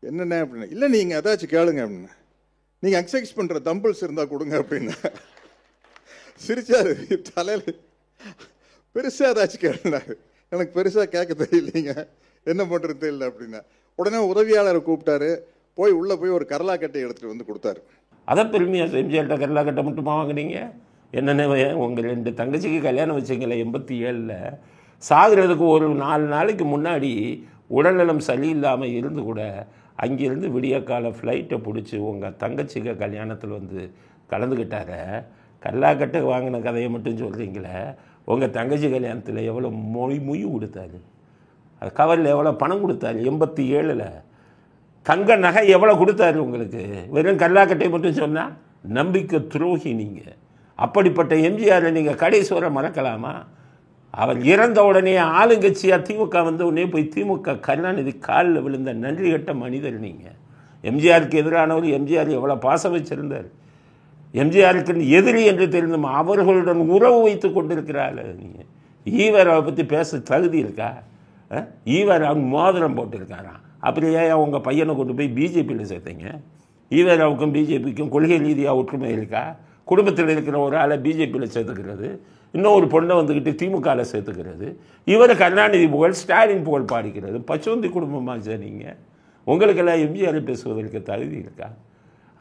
என்னென்ன அப்படின்னு, இல்லை நீங்கள் ஏதாச்சும் கேளுங்க அப்படின்னு. நீங்கள் எக்ஸசைஸ் பண்ணுற தம்பிள்ஸ் இருந்தால் கொடுங்க அப்படின்னு சிரிச்சாரு. தலையில் பெருசாக ஏதாச்சும் கேளுனாரு. எனக்கு பெருசாக கேட்க தெரியலைங்க, என்ன பண்ணுறது தெரியல அப்படின்னா. உடனே உதவியாளரை கூப்பிட்டாரு. போய் உள்ளே போய் ஒரு கரலாக்கட்டை எடுத்துகிட்டு வந்து கொடுத்தாரு. அதை பெருமையாக எம்ஜிஆர்கிட்ட கரலாக்கட்டை மட்டுமா வாங்கினீங்க? என்னென்ன உங்கள் 2 தங்கச்சிக்கு கல்யாணம் வச்சிங்களே 87ல், சாகிறதுக்கு ஒரு 4 நாளைக்கு முன்னாடி உடல்நலம் சரியில்லாமல் இருந்து கூட அங்கேருந்து விடியக்கால ஃப்ளைட்டை பிடிச்சி உங்கள் தங்கச்சிக்கு கல்யாணத்தில் கலந்துக்கிட்டார. கல்லாக்கட்டை வாங்கின கதையை மட்டும் சொல்கிறீங்களே, உங்கள் தங்கச்சி கல்யாணத்தில் எவ்வளோ மொய் கொடுத்தாரு, அது கவரில் எவ்வளோ பணம் கொடுத்தாரு. 87ல் தங்க நகை எவ்வளோ கொடுத்தாரு உங்களுக்கு? வெறும் கல்லாக்கட்டை மட்டும் சொன்னால் நம்பிக்கை துரோகி நீங்கள். அப்படிப்பட்ட எம்ஜிஆரை நீங்கள் கடைசி வரை மறக்கலாமா? அவர் இறந்த உடனே ஆளுங்கட்சியாக திமுக உடனே போய் திமுக கருணாநிதி காலில் விழுந்த நன்றி கட்ட மனிதர் நீங்கள். எம்ஜிஆருக்கு எதிரானவர் எம்ஜிஆர் எவ்வளோ பாசம் வச்சிருந்தார். எம்ஜிஆருக்கு எதிரி என்று தெரிந்தும் அவர்களுடன் உறவு வைத்து கொண்டிருக்கிறாள். நீங்கள் ஈவரை பற்றி பேச தகுதி இருக்கா? ஈவர் அவங்க மோதிரம் போட்டிருக்காராம். அப்படியே அவங்க பையனை கொண்டு போய் பிஜேபியில் சேர்த்தீங்க. ஈவராவுக்கும் பிஜேபிக்கும் கொள்கை ரீதியாக ஒற்றுமை இருக்கா? குடும்பத்தில் இருக்கிற ஒரு ஆளை பிஜேபியில் சேர்த்துக்கிறது, இன்னொரு பொண்ணை திமுகவில் சேர்த்துக்கிறது. இவர் கருணாநிதி புகழ், ஸ்டாலின் புகழ் பாடிக்கிறது. பச்சோந்தி குடும்பமாக சார் நீங்கள். உங்களுக்கெல்லாம் எம்ஜிஆர் பேசுவதற்கு தகுதி இருக்கா?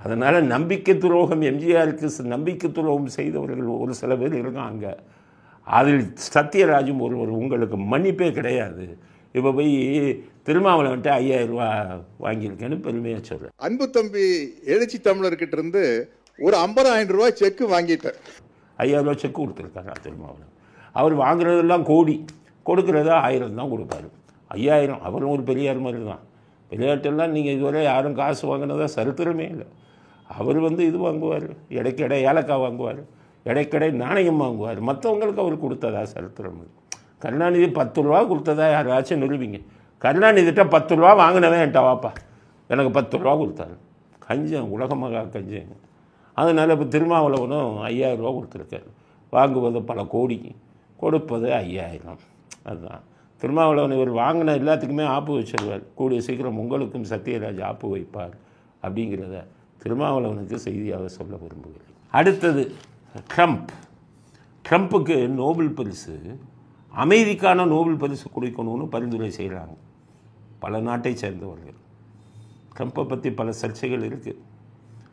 அதனால் நம்பிக்கை துரோகம், எம்ஜிஆருக்கு நம்பிக்கை துரோகம் செய்தவர்கள் ஒரு சில பேர் இருக்காங்க. அதில் சத்யராஜும் ஒருவர். உங்களுக்கு மன்னிப்பே கிடையாது. இப்போ போய் திருமாவளவன் 5000 ரூபா வாங்கியிருக்கேன்னு பெருமையாக சொல்கிறேன். அன்பு தம்பி எழுச்சி தமிழர்கிட்ட இருந்து ஒரு 50,000 ரூபாய் செக்கு வாங்கிட்டேன். 5000 ரூபா செக்கு கொடுத்துருக்காரு திருமாவளவன். அவர் வாங்குறதெல்லாம் கோடி, கொடுக்குறதா 1000 தான் கொடுப்பாரு. 5000 அவரும் ஒரு பெரியார் மாதிரி தான். பெரியார்ட்டெல்லாம் நீங்கள் இதுவரை யாரும் காசு வாங்கினதா சரித்திரமே இல்லை. அவர் இது வாங்குவார், இடைக்கடை ஏலக்காய் வாங்குவார், இடைக்கடை நாணயம் வாங்குவார். மற்றவங்களுக்கு அவர் கொடுத்ததா சரித்திரம். கருணாநிதி 10 ரூபா கொடுத்ததா யாராச்சும் நிறுவீங்க? கருணாநிதிட்ட 10 ரூபா வாங்கினவன் என்கிட்ட வாப்பா, எனக்கு 10 ரூபா கொடுத்தாரு. கஞ்சன், உலகமாக கஞ்சன். அதனால் இப்போ திருமாவளவனும் 5000 ரூபா கொடுத்துருக்காரு. வாங்குவது பல கோடி, கொடுப்பது 5000. அதுதான் திருமாவளவன். இவர் வாங்கின எல்லாத்துக்குமே ஆப்பு வச்சிருவார். கூடிய சீக்கிரம் உங்களுக்கும் சத்யராஜ் ஆப்பு வைப்பார் அப்படிங்கிறத திருமாவளவனுக்கு செய்தியாக சொல்ல விரும்புகிறேன். அடுத்தது ட்ரம்ப்புக்கு நோபல் பரிசு, அமைதிக்கான நோபல் பரிசு கொடுக்கணும்னு பரிந்துரை செய்கிறாங்க பல நாட்டை சேர்ந்தவர்கள். ட்ரம்ப்பை பற்றி பல சர்ச்சைகள் இருக்குது.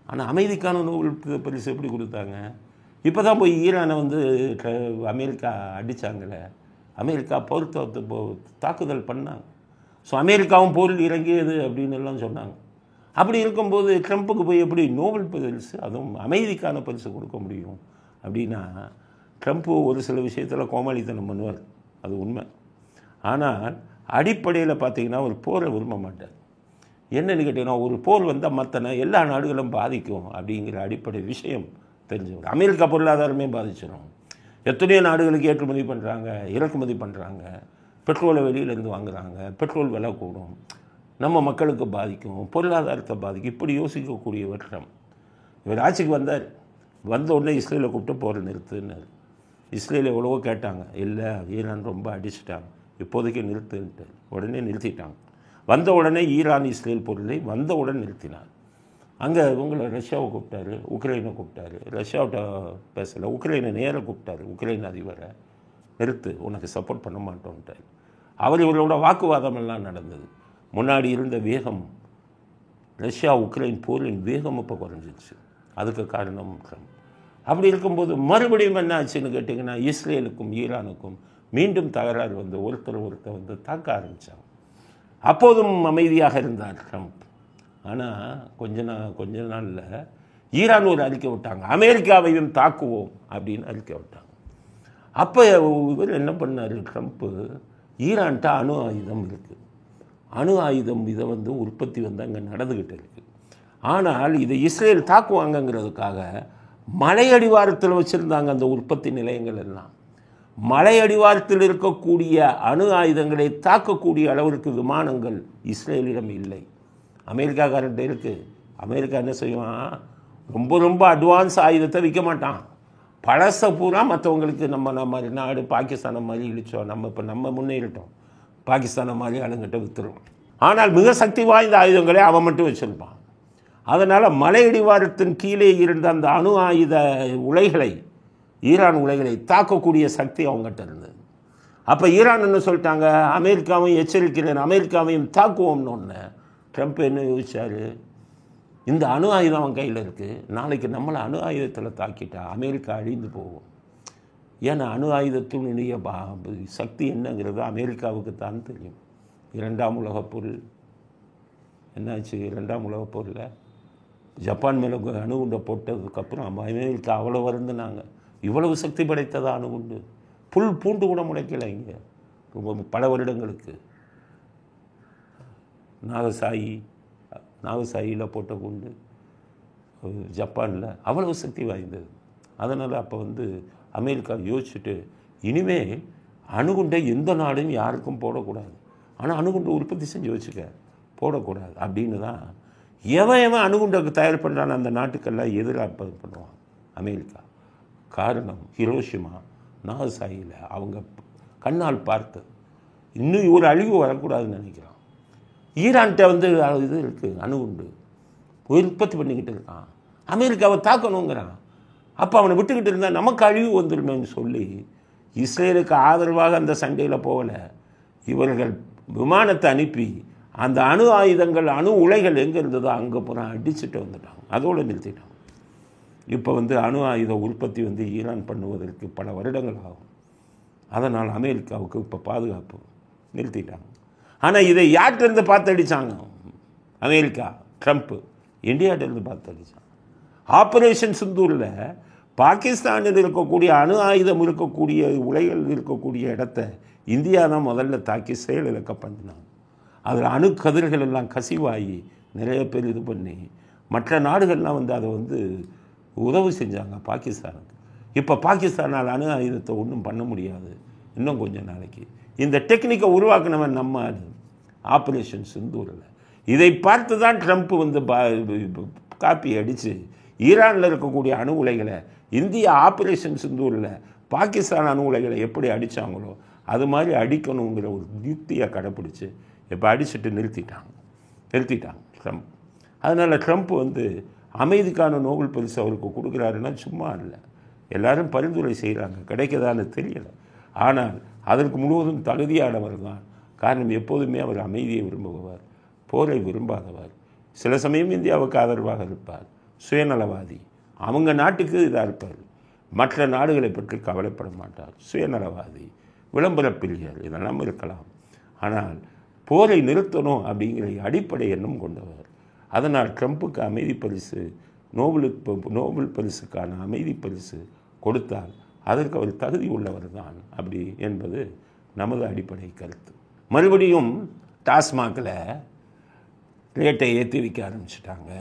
ஆனால் அமைதிக்கான நோபல் பரிசு எப்படி கொடுத்தாங்க? இப்போ தான் போய் ஈரானை அமெரிக்கா அடித்தாங்களே, அமெரிக்கா போர் தாக்குதல் பண்ணாங்க. ஸோ அமெரிக்காவும் போரில் இறங்கியது அப்படின்னு எல்லாம் சொன்னாங்க. அப்படி இருக்கும்போது ட்ரம்ப்புக்கு போய் எப்படி நோபல் பரிசு, அதுவும் அமைதிக்கான பரிசு கொடுக்க முடியும்? அப்படின்னா ட்ரம்ப்பு ஒரு சில விஷயத்தில் கோமாளித்தனம் பண்ணுவார், அது உண்மை. ஆனால் அடிப்படையில் பார்த்திங்கன்னா ஒரு போரை விரும்ப மாட்டார். என்னென்னு கேட்டிங்கன்னா, ஒரு போர் வந்தால் மற்ற எல்லா நாடுகளும் பாதிக்கும் அப்படிங்கிற அடிப்படை விஷயம் தெரிஞ்சவர். அமெரிக்கா பொருளாதாரமே பாதிச்சிடும். எத்தனையோ நாடுகளுக்கு ஏற்றுமதி பண்ணுறாங்க, இறக்குமதி பண்ணுறாங்க, பெட்ரோலை வெளியிலேருந்து வாங்குகிறாங்க, பெட்ரோல் விலை கூடும், நம்ம மக்களுக்கு பாதிக்கும், பொருளாதாரத்தை பாதிக்கும். இப்படி யோசிக்கக்கூடியவர் ட்ரம்ப். இவர் ஆட்சிக்கு வந்த உடனே இஸ்ரேலை கூப்பிட்டு போரை நிறுத்துன்னாரு. இஸ்ரேல் எவ்வளவோ கேட்டாங்க, இல்லை ஈரான் ரொம்ப அடிச்சிட்டாங்க, இப்போதைக்கு நிறுத்துன்ட்டு. உடனே நிறுத்திட்டாங்க. வந்த உடனே ஈரான் இஸ்ரேல் பொருளை வந்தவுடன் நிறுத்தினார். அங்கே உங்களை ரஷ்யாவை கூப்பிட்டாரு, உக்ரைனை கூப்பிட்டாரு. ரஷ்யாவிட்ட பேசலை, உக்ரைனை நேராக கூப்பிட்டாரு. உக்ரைன் அதிபரை நிறுத்து, உனக்கு சப்போர்ட் பண்ண மாட்டோன்ட்டார். அவர் இவரோட வாக்குவாதம் எல்லாம் நடந்தது. முன்னாடி இருந்த வேகம் ரஷ்யா உக்ரைன் போரின் வேகம் இப்போ குறைஞ்சிருச்சு. அதுக்கு காரணம் ட்ரம்ப். அப்படி இருக்கும்போது மறுபடியும் என்ன ஆச்சுன்னு கேட்டிங்கன்னா, இஸ்ரேலுக்கும் ஈரானுக்கும் மீண்டும் தகராறு வந்து ஒருத்தர் வந்து தாக்க ஆரம்பித்தாங்க. அப்போதும் அமைதியாக இருந்தார் ட்ரம்ப். ஆனால் கொஞ்ச நாளில் ஈரான் ஒரு அறிக்கை விட்டாங்க, அமெரிக்காவையும் தாக்குவோம் அப்படின்னு அறிக்கை விட்டாங்க. அப்போ இவர் என்ன பண்ணார் ட்ரம்ப்பு, ஈரான்கிட்ட அணு ஆயுதம் இருக்குது, அணு ஆயுதம் இதை வந்து உற்பத்தி வந்து அங்கே நடந்துக்கிட்டு இருக்குது. ஆனால் இதை இஸ்ரேல் தாக்குவாங்கங்கிறதுக்காக மலை அடிவாரத்தில் வச்சுருந்தாங்க அந்த உற்பத்தி நிலையங்கள் எல்லாம். மலை அடிவாரத்தில் இருக்கக்கூடிய அணு ஆயுதங்களை தாக்கக்கூடிய அளவிற்கு விமானங்கள் இஸ்ரேலிடம் இல்லை, அமெரிக்காக்காரர்கிட்ட இருக்குது. அமெரிக்கா என்ன செய்வான், ரொம்ப அட்வான்ஸ் ஆயுதத்தை விற்க மாட்டான், பழச பூரா மற்றவங்களுக்கு நம்ம நாடு பாகிஸ்தானை மாதிரி இழிச்சோம், நம்ம முன்னேறிட்டோம், பாகிஸ்தானை மாதிரி ஆளுங்கிட்ட விற்றுரும். ஆனால் மிக சக்தி வாய்ந்த ஆயுதங்களை அவன் மட்டும் வச்சுருப்பான். அதனால் மலையடிவாரத்தின் கீழே இருந்த அந்த அணு ஆயுத உலைகளை, ஈரான் உலைகளை தாக்கக்கூடிய சக்தி அவங்ககிட்ட இருந்தது. அப்போ ஈரான் என்ன சொல்லிட்டாங்க, அமெரிக்காவையும் எச்சரிக்கிறேன், அமெரிக்காவையும் தாக்குவோம்னு ஒன்று. ட்ரம்ப் என்ன யோசிச்சார், இந்த அணு ஆயுதம் அவன் கையில் இருக்குது, நாளைக்கு நம்மளை அணு ஆயுதத்தில் தாக்கிட்டா அமெரிக்கா அழிந்து போகும். ஏன்னா அணு ஆயுதத்தினுடைய சக்தி என்னங்கிறது அமெரிக்காவுக்கு தான் தெரியும். 2ஆம் உலகப் போர் என்னாச்சு, 2ஆம் உலகப் போரில் ஜப்பான் மேலே அணுகுண்டை போட்டதுக்கப்புறம் அமெரிக்கா அவ்வளோ வருந்துனாங்க. இவ்வளவு சக்தி படைத்ததா அணுகுண்டு, பூண்டு கூட முளைக்கலை இங்கே ரொம்ப பல வருடங்களுக்கு. நாகசாயியில் போட்ட குண்டு ஜப்பானில் அவ்வளவு சக்தி வாய்ந்தது. அதனால் அப்போ வந்து அமெரிக்கா யோசிச்சுட்டு, இனிமேல் அணுகுண்டை எந்த நாடும் யாருக்கும் போடக்கூடாது, ஆனால் அணுகுண்டை உற்பத்தி செஞ்சு வச்சுக்க, போடக்கூடாது அப்படின்னு தான் எவன் அணுகுண்டை தயார் பண்ணுறான்னு அந்த நாட்டுக்கெல்லாம் எதிராக பண்ணுவான் அமெரிக்கா. காரணம் ஹிரோஷிமா நாகசாயியில் அவங்க கண்ணால் பார்த்து இன்னும் ஒரு அழிவு வரக்கூடாதுன்னு நினைக்கிறான். ஈரான்கிட்ட வந்து இது இருக்குது, அணுகுண்டு உற்பத்தி பண்ணிக்கிட்டு இருக்கான், அமெரிக்காவை தாக்கணுங்கிறான். அப்போ அவனை விட்டுக்கிட்டு இருந்தால் நமக்கு அழிவு வந்துடுமேன்னு சொல்லி இஸ்ரேலுக்கு ஆதரவாக அந்த சண்டையில் போகலை, இவர்கள் விமானத்தை அனுப்பி அந்த அணு ஆயுதங்கள் அணு உலைகள் எங்கே இருந்ததோ அங்கே போனால் அடிச்சுட்டு வந்துட்டாங்க, அதோடு நிறுத்திட்டாங்க. இப்போ வந்து அணு ஆயுத உற்பத்தி வந்து ஈரான் பண்ணுவதற்கு பல வருடங்கள் ஆகும். அதனால் அமெரிக்காவுக்கு இப்போ பாதுகாப்பு நிறுத்திட்டாங்க. ஆனால் இதை யார்கிட்டருந்து பார்த்து அடித்தாங்க, அமெரிக்கா ட்ரம்ப்பு இந்தியாவிலேருந்து பார்த்து அடித்தான். ஆப்ரேஷன் சிந்தூரில் பாகிஸ்தானில் இருக்கக்கூடிய அணு ஆயுதம் இருக்கக்கூடிய உலைகள் இருக்கக்கூடிய இடத்த இந்தியா தான் முதல்ல தாக்கி செயலிழக்க பண்ணினாங்க. அதில் அணு கதிர்கள் எல்லாம் கசிவாகி நிறைய பேர் இது பண்ணி மற்ற நாடுகள்லாம் வந்து அதை வந்து உதவி செஞ்சாங்க பாகிஸ்தானுக்கு. இப்போ பாகிஸ்தானால் அணு ஆயுதத்தை ஒன்றும் பண்ண முடியாது இன்னும் கொஞ்சம் நாளைக்கு. இந்த டெக்னிக்கை உருவாக்கினவன் நம்ம ஆப்ரேஷன் சிந்தூரில். இதை பார்த்து தான் ட்ரம்ப் வந்து காப்பி அடித்து ஈரானில் இருக்கக்கூடிய அணு உலைகளை இந்திய ஆப்ரேஷன் சிந்தூரில் பாகிஸ்தான் அணு உலைகளை எப்படி அடித்தாங்களோ அது மாதிரி அடிக்கணுங்கிற ஒரு யுக்தியை கடைப்பிடிச்சு இப்போ அடிச்சுட்டு நிறுத்திட்டாங்க ட்ரம்ப். அதனால் ட்ரம்ப் வந்து அமைதிக்கான நோபல் பரிசு அவருக்கு கொடுக்குறாருன்னா சும்மா இல்லை, எல்லாரும் பரிந்துரை செய்கிறாங்க, கிடைக்கதான்னு தெரியலை. ஆனால் அதற்கு முழுவதும் தகுதியானவர் தான். காரணம் எப்போதுமே அவர் அமைதியை விரும்புபவர், போரை விரும்பாதவர், சில சமயம் இந்தியாவுக்கு ஆதரவாக இருப்பார், சுயநலவாதி, அவங்க நாட்டுக்கு இதாக இருப்பார், மற்ற நாடுகளை பற்றி கவலைப்பட மாட்டார், சுயநலவாதி, விளம்பர பிரியர், இதெல்லாம் இருக்கலாம். ஆனால் போரை நிறுத்தணும் அப்படிங்கிற அடிப்படை எண்ணம் கொண்டவர். அதனால் ட்ரம்ப்புக்கு அமைதி பரிசு, நோபல் பரிசுக்கான அமைதி பரிசு கொடுத்தால் அதற்கு அவர் தகுதி உள்ளவர் தான் அப்படி என்பது நமது அடிப்படை கருத்து. மறுபடியும் டாஸ்மாகில் ரேட்டை ஏற்றி வைக்க ஆரம்பிச்சிட்டாங்க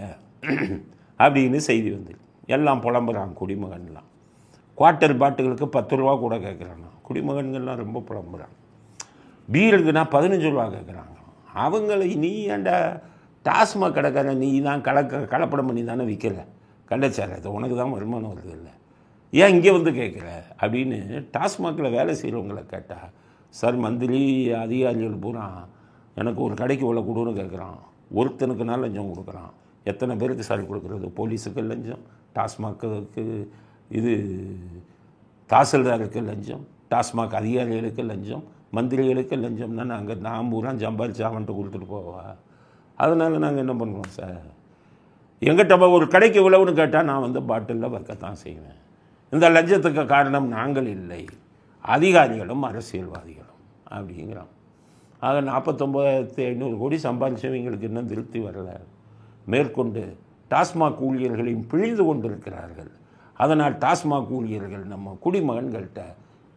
அப்படின்னு செய்தி வந்து எல்லாம் புலம்புறாங்க. குடிமகன்லாம் குவார்ட்டர் பாட்டுகளுக்கு 10 ரூபா கூட கேட்குறாங்க. குடிமகன்கள்லாம் ரொம்ப புலம்புறாங்க. பீருக்குன்னா 15 ரூபா கேட்குறாங்க. அவங்களை நீ ஏன்டா டாஸ்மாக் கடைக்கார, நீ தான் கலப்படம் பண்ணி தானே விற்கிற கள்ளச்சாராயத்தை, உனக்கு தான் வருமானம் வருது இல்லை, ஏன் இங்கே வந்து கேட்குற அப்படின்னு டாஸ்மாகில் வேலை செய்கிறவங்களை கேட்டால், சார் மந்திரி அதிகாரிகள் பூரா எனக்கு ஒரு கடைக்கு இவ்வளோ கொடுன்னு கேட்குறான், ஒருத்தனுக்குனா லஞ்சம் கொடுக்குறான், எத்தனை பேருக்கு சார் கொடுக்குறது, போலீஸுக்கு லஞ்சம், டாஸ்மாக்கு இது தாசில்தாருக்கு லஞ்சம், டாஸ்மாக் அதிகாரிகளுக்கு லஞ்சம், மந்திரிகளுக்கு லஞ்சம்னா நான் பூரா சம்பாரிச்சு அவன்ட்டு கொடுத்துட்டு போவா அதனால் நாங்கள் என்ன பண்ணுவோம் சார், எங்கிட்ட ஒரு கடைக்கு இவ்வளவுன்னு கேட்டால் நான் வந்து பாட்டிலில் வைக்கத்தான் செய்வேன். இந்த லஞ்சத்துக்கு காரணம் நாங்கள் இல்லை, அதிகாரிகளும் அரசியல்வாதிகளும் அப்படிங்கிறோம். ஆக 49,500 கோடி சம்பாதிச்சவங்களுக்கு இன்னும் திருப்தி வரலை. மேற்கொண்டு டாஸ்மாக் ஊழியர்களையும் பிழிந்து கொண்டிருக்கிறார்கள். அதனால் டாஸ்மாக் ஊழியர்கள் நம்ம குடிமகன்கள்கிட்ட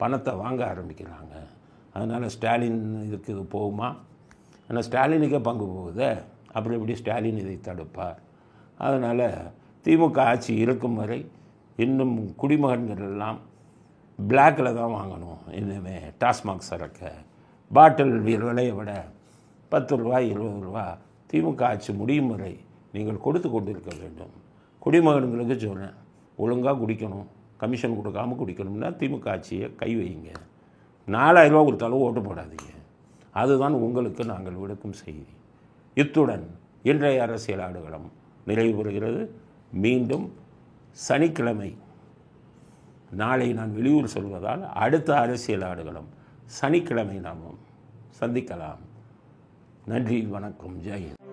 பணத்தை வாங்க ஆரம்பிக்கிறாங்க. அதனால் ஸ்டாலின் இதுக்கு இது போகுமா? ஆனால் ஸ்டாலினுக்கே பங்கு போகுது. அப்புறம் எப்படி ஸ்டாலின் இதை தடுப்பார்? அதனால் திமுக ஆட்சி இருக்கும் வரை இன்னும் குடிமகன்கள் எல்லாம் பிளாக்கில் தான் வாங்கணும். இனிமே டாஸ்மாக் சரக்கை பாட்டில் விலையை விட 10 ரூபா 20 ரூபா திமுக ஆட்சி முடியும் வரை நீங்கள் கொடுத்து கொண்டிருக்க வேண்டும். குடிமகன்களுக்கு சொல்கிறேன், ஒழுங்காக குடிக்கணும், கமிஷன் கொடுக்காமல் குடிக்கணும்னா திமுக ஆட்சியை கை வைங்க. 4000 ரூபா கொடுத்தாலும் ஓட்டு போடாதீங்க. அதுதான் உங்களுக்கு நாங்கள் விடுக்கும் செய்தி. இத்துடன் இன்றைய அரசியல் ஆடுகளம் நிறைவு பெறுகிறது. மீண்டும் சனிக்கிழமை, நாளை நான் வெளியூர் சொல்வதால் அடுத்த அரசியல் ஆடுகளம் சனிக்கிழமை நாம் சந்திக்கலாம். நன்றி, வணக்கம், ஜெய் ஹிந்த்.